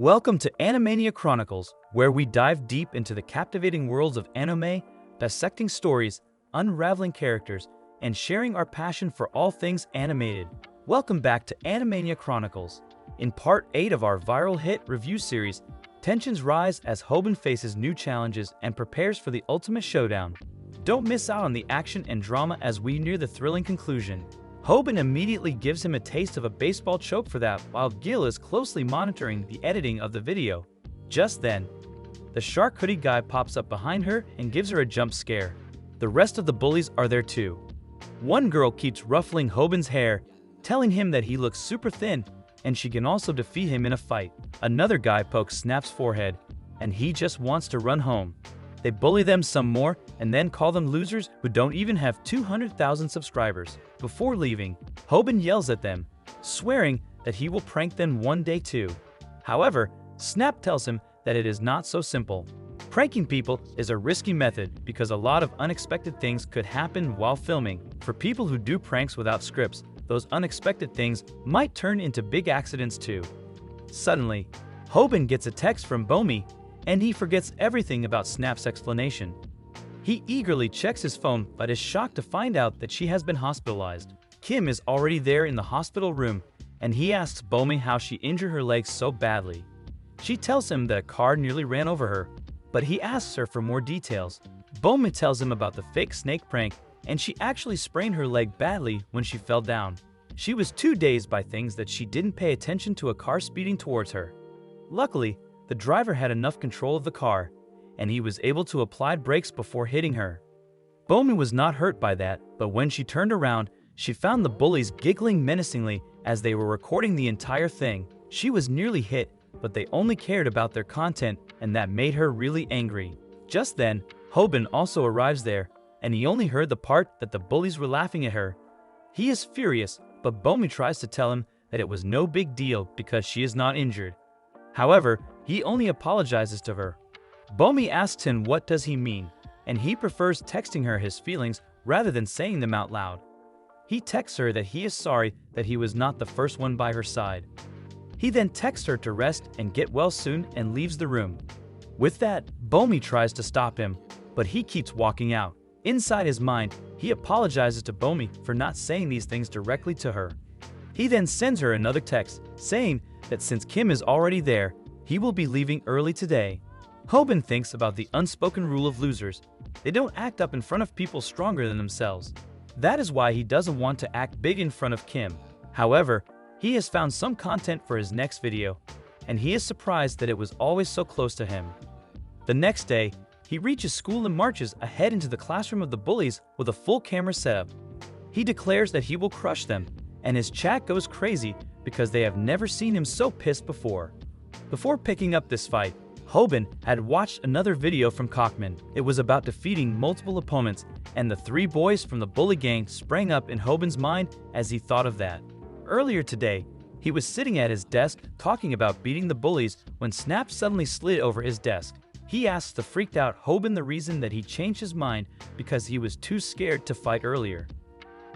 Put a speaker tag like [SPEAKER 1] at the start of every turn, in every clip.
[SPEAKER 1] Welcome to Animania Chronicles, where we dive deep into the captivating worlds of anime, dissecting stories, unraveling characters, and sharing our passion for all things animated. Welcome back to Animania Chronicles. In Part 8 of our viral hit review series, tensions rise as Hobin faces new challenges and prepares for the ultimate showdown. Don't miss out on the action and drama as we near the thrilling conclusion. Hobin immediately gives him a taste of a baseball choke for that, while Gil is closely monitoring the editing of the video. Just then, the shark hoodie guy pops up behind her and gives her a jump scare. The rest of the bullies are there too. One girl keeps ruffling Hobin's hair, telling him that he looks super thin and she can also defeat him in a fight. Another guy pokes Snap's forehead, and he just wants to run home. They bully them some more and then call them losers who don't even have 200,000 subscribers. Before leaving, Hobin yells at them, swearing that he will prank them one day too. However, Snap tells him that it is not so simple. Pranking people is a risky method because a lot of unexpected things could happen while filming. For people who do pranks without scripts, those unexpected things might turn into big accidents too. Suddenly, Hobin gets a text from Bomi, and he forgets everything about Snap's explanation. He eagerly checks his phone but is shocked to find out that she has been hospitalized. Kim is already there in the hospital room, and he asks Bomi how she injured her legs so badly. She tells him that a car nearly ran over her, but he asks her for more details. Bomi tells him about the fake snake prank, and she actually sprained her leg badly when she fell down. She was too dazed by things that she didn't pay attention to a car speeding towards her. Luckily, the driver had enough control of the car, and he was able to apply brakes before hitting her. Bomi was not hurt by that, but when she turned around, she found the bullies giggling menacingly as they were recording the entire thing. She was nearly hit, but they only cared about their content, and that made her really angry. Just then, Hobin also arrives there, and he only heard the part that the bullies were laughing at her. He is furious, but Bomi tries to tell him that it was no big deal because she is not injured. However, he only apologizes to her. Bomi asks him what does he mean, and he prefers texting her his feelings rather than saying them out loud. He texts her that he is sorry that he was not the first one by her side. He then texts her to rest and get well soon and leaves the room. With that, Bomi tries to stop him, but he keeps walking out. Inside his mind, he apologizes to Bomi for not saying these things directly to her. He then sends her another text, saying that since Kim is already there, he will be leaving early today. Hobin thinks about the unspoken rule of losers. They don't act up in front of people stronger than themselves. That is why he doesn't want to act big in front of Kim. However, he has found some content for his next video, and he is surprised that it was always so close to him. The next day, he reaches school and marches ahead into the classroom of the bullies with a full camera setup. He declares that he will crush them, and his chat goes crazy because they have never seen him so pissed before. Before picking up this fight, Hobin had watched another video from Cockman. It was about defeating multiple opponents, and the three boys from the bully gang sprang up in Hobin's mind as he thought of that. Earlier today, he was sitting at his desk talking about beating the bullies when Snap suddenly slid over his desk. He asks the freaked out Hobin the reason that he changed his mind because he was too scared to fight earlier.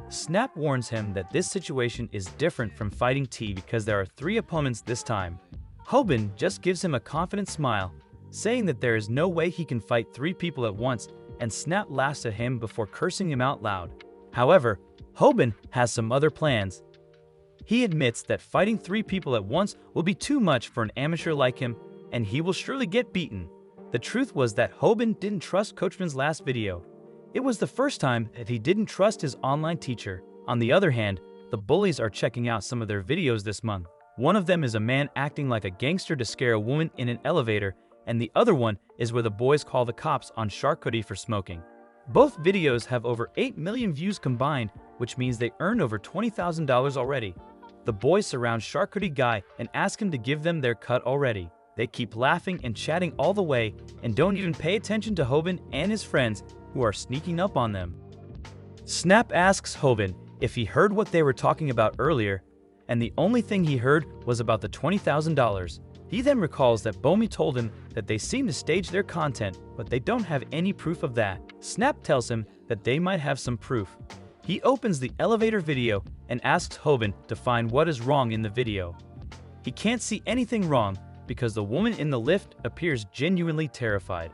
[SPEAKER 1] Snap warns him that this situation is different from fighting T because there are three opponents this time. Hobin just gives him a confident smile, saying that there is no way he can fight three people at once, and Snap laughs at him before cursing him out loud. However, Hobin has some other plans. He admits that fighting three people at once will be too much for an amateur like him, and he will surely get beaten. The truth was that Hobin didn't trust Coachman's last video. It was the first time that he didn't trust his online teacher. On the other hand, the bullies are checking out some of their videos this month. One of them is a man acting like a gangster to scare a woman in an elevator, and the other one is where the boys call the cops on Shark Hoodie for smoking. Both videos have over 8 million views combined, which means they earned over $20,000 already. The boys surround Shark Hoodie guy and ask him to give them their cut already. They keep laughing and chatting all the way and don't even pay attention to Hobin and his friends who are sneaking up on them. Snap asks Hobin if he heard what they were talking about earlier, and the only thing he heard was about the $20,000. He then recalls that Bomi told him that they seem to stage their content, but they don't have any proof of that. Snap tells him that they might have some proof. He opens the elevator video and asks Hobin to find what is wrong in the video. He can't see anything wrong because the woman in the lift appears genuinely terrified.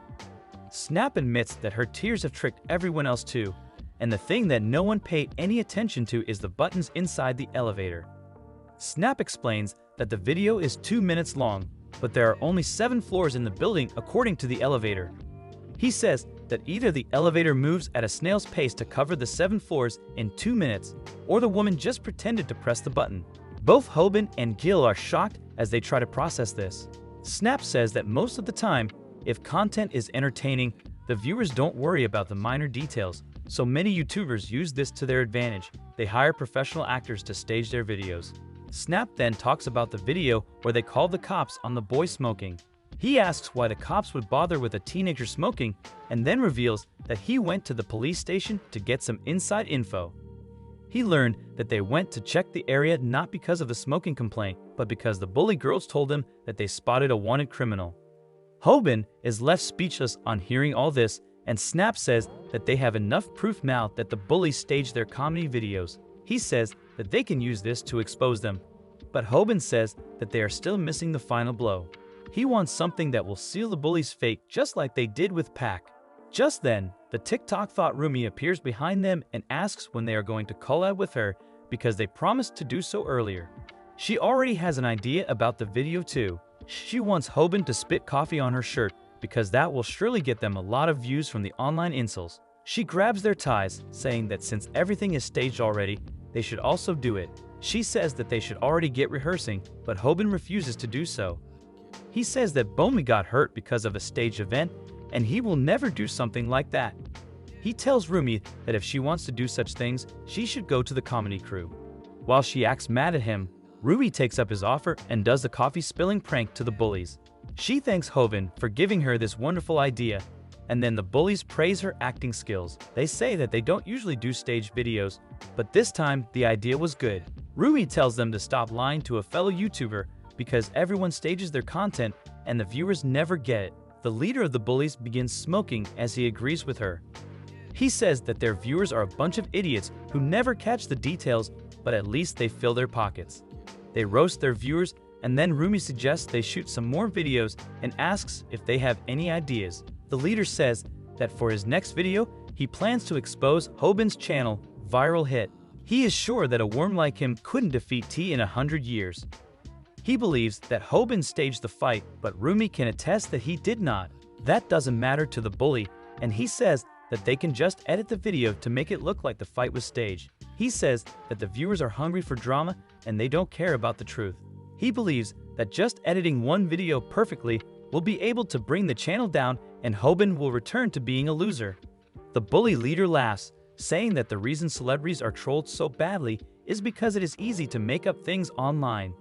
[SPEAKER 1] Snap admits that her tears have tricked everyone else too, and the thing that no one paid any attention to is the buttons inside the elevator. Snap explains that the video is 2 minutes long, but there are only 7 floors in the building according to the elevator. He says that either the elevator moves at a snail's pace to cover the 7 floors in 2 minutes, or the woman just pretended to press the button. Both Hobin and Gil are shocked as they try to process this. Snap says that most of the time, if content is entertaining, the viewers don't worry about the minor details, so many YouTubers use this to their advantage. They hire professional actors to stage their videos. Snap then talks about the video where they call the cops on the boy smoking. He asks why the cops would bother with a teenager smoking, and then reveals that he went to the police station to get some inside info. He learned that they went to check the area not because of the smoking complaint, but because the bully girls told them that they spotted a wanted criminal. Hobin is left speechless on hearing all this, and Snap says that they have enough proof now that the bullies staged their comedy videos. He says that they can use this to expose them, but Hobin says that they are still missing the final blow. He wants something that will seal the bullies' fate just like they did with Pac. Just then, the TikTok thought Rumi appears behind them and asks when they are going to collab with her because they promised to do so earlier. She already has an idea about the video too. She wants Hobin to spit coffee on her shirt because that will surely get them a lot of views from the online incels. She grabs their ties, saying that since everything is staged already, they should also do it. She says that they should already get rehearsing, but Hobin refuses to do so. He says that Bomi got hurt because of a staged event, and he will never do something like that. He tells Rumi that if she wants to do such things, she should go to the comedy crew. While she acts mad at him, Rumi takes up his offer and does the coffee spilling prank to the bullies. She thanks Hobin for giving her this wonderful idea, and then the bullies praise her acting skills. They say that they don't usually do staged videos, but this time the idea was good. Rumi tells them to stop lying to a fellow YouTuber because everyone stages their content and the viewers never get it. The leader of the bullies begins smoking as he agrees with her. He says that their viewers are a bunch of idiots who never catch the details, but at least they fill their pockets. They roast their viewers, and then Rumi suggests they shoot some more videos and asks if they have any ideas. The leader says that for his next video, he plans to expose Hobin's channel, Viral Hit. He is sure that a worm like him couldn't defeat T in 100 years. He believes that Hobin staged the fight, but Rumi can attest that he did not. That doesn't matter to the bully, and he says that they can just edit the video to make it look like the fight was staged. He says that the viewers are hungry for drama and they don't care about the truth. He believes that just editing one video perfectly will be able to bring the channel down and Hobin will return to being a loser. The bully leader laughs, saying that the reason celebrities are trolled so badly is because it is easy to make up things online.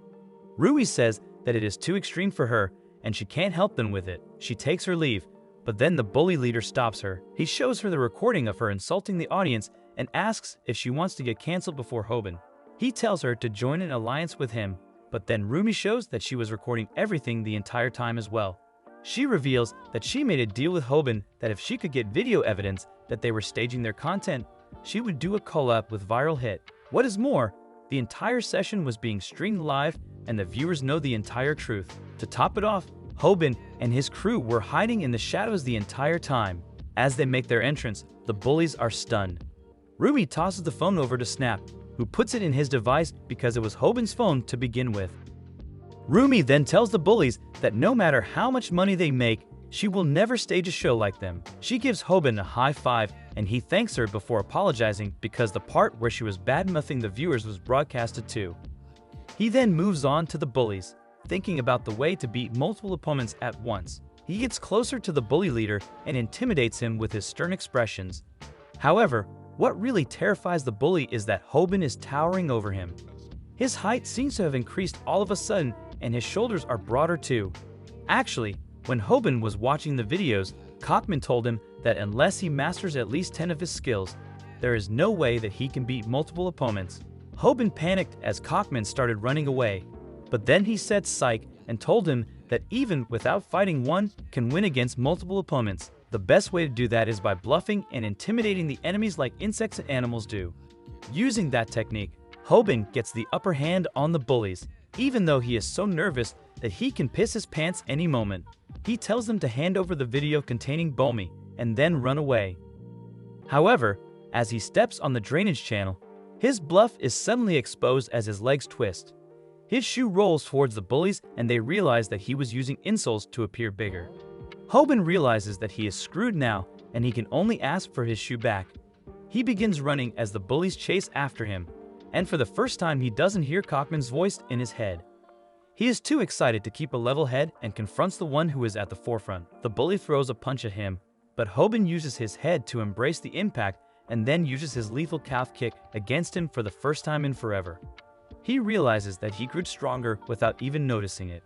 [SPEAKER 1] Rui says that it is too extreme for her and she can't help them with it. She takes her leave, but then the bully leader stops her. He shows her the recording of her insulting the audience and asks if she wants to get cancelled before Hobin. He tells her to join an alliance with him, but then Rumi shows that she was recording everything the entire time as well. She reveals that she made a deal with Hobin that if she could get video evidence that they were staging their content, she would do a collab with Viral Hit. What is more, the entire session was being streamed live and the viewers know the entire truth. To top it off, Hobin and his crew were hiding in the shadows the entire time. As they make their entrance, the bullies are stunned. Rumi tosses the phone over to Snap, who puts it in his device because it was Hobin's phone to begin with. Rumi then tells the bullies that no matter how much money they make, she will never stage a show like them. She gives Hobin a high five and he thanks her before apologizing because the part where she was badmouthing the viewers was broadcasted too. He then moves on to the bullies, thinking about the way to beat multiple opponents at once. He gets closer to the bully leader and intimidates him with his stern expressions. However, what really terrifies the bully is that Hobin is towering over him. His height seems to have increased all of a sudden and his shoulders are broader too. Actually, when Hobin was watching the videos, Cockman told him that unless he masters at least 10 of his skills, there is no way that he can beat multiple opponents. Hobin panicked as Cockman started running away, but then he said psych and told him that even without fighting one can win against multiple opponents. The best way to do that is by bluffing and intimidating the enemies like insects and animals do. Using that technique, Hobin gets the upper hand on the bullies. even though he is so nervous that he can piss his pants any moment. He tells them to hand over the video containing Bulmy and then run away. However, as he steps on the drainage channel, his bluff is suddenly exposed as his legs twist. His shoe rolls towards the bullies and they realize that he was using insoles to appear bigger. Hobin realizes that he is screwed now and he can only ask for his shoe back. He begins running as the bullies chase after him, and for the first time he doesn't hear Cockman's voice in his head. He is too excited to keep a level head and confronts the one who is at the forefront. The bully throws a punch at him, but Hobin uses his head to embrace the impact and then uses his lethal calf kick against him for the first time in forever. He realizes that he grew stronger without even noticing it.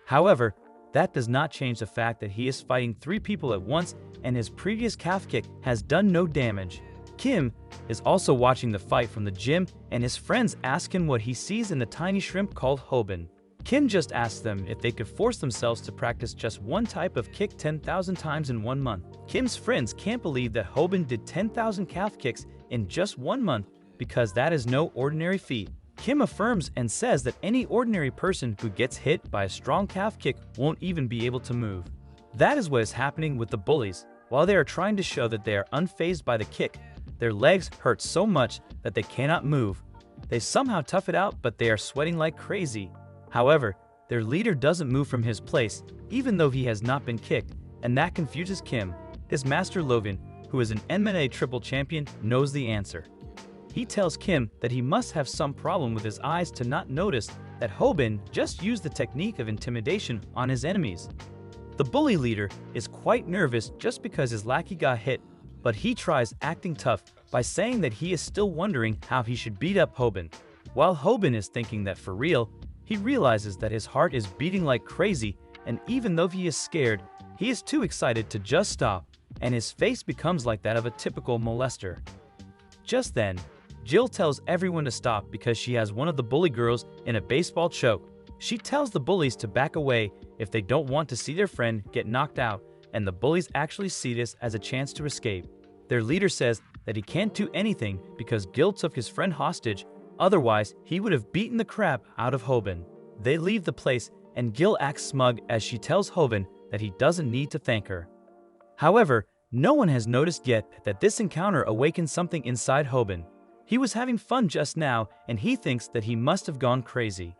[SPEAKER 1] However, that does not change the fact that he is fighting 3 people at once and his previous calf kick has done no damage. Kim is also watching the fight from the gym and his friends ask him what he sees in the tiny shrimp called Hobin. Kim just asks them if they could force themselves to practice just one type of kick 10,000 times in 1 month. Kim's friends can't believe that Hobin did 10,000 calf kicks in just 1 month because that is no ordinary feat. Kim affirms and says that any ordinary person who gets hit by a strong calf kick won't even be able to move. That is what is happening with the bullies. While they are trying to show that they are unfazed by the kick, their legs hurt so much that they cannot move. They somehow tough it out, but they are sweating like crazy. However, their leader doesn't move from his place, even though he has not been kicked, and that confuses Kim. His master Lovin, who is an MMA triple champion, knows the answer. He tells Kim that he must have some problem with his eyes to not notice that Hobin just used the technique of intimidation on his enemies. The bully leader is quite nervous just because his lackey got hit, but he tries acting tough by saying that he is still wondering how he should beat up Hobin. While Hobin is thinking that for real, he realizes that his heart is beating like crazy, and even though he is scared, he is too excited to just stop, and his face becomes like that of a typical molester. Just then, Jill tells everyone to stop because she has one of the bully girls in a baseball choke. She tells the bullies to back away if they don't want to see their friend get knocked out, and the bullies actually see this as a chance to escape. Their leader says that he can't do anything because Gil took his friend hostage, otherwise he would have beaten the crap out of Hobin. They leave the place and Gil acts smug as she tells Hobin that he doesn't need to thank her. However, no one has noticed yet that this encounter awakens something inside Hobin. He was having fun just now and he thinks that he must have gone crazy.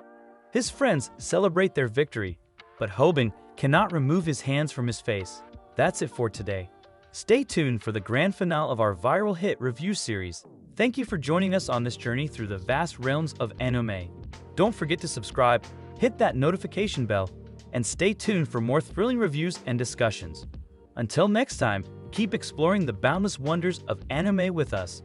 [SPEAKER 1] His friends celebrate their victory, but Hobin cannot remove his hands from his face. That's it for today. Stay tuned for the grand finale of our viral hit review series. Thank you for joining us on this journey through the vast realms of anime. Don't forget to subscribe, hit that notification bell, and stay tuned for more thrilling reviews and discussions. Until next time, keep exploring the boundless wonders of anime with us.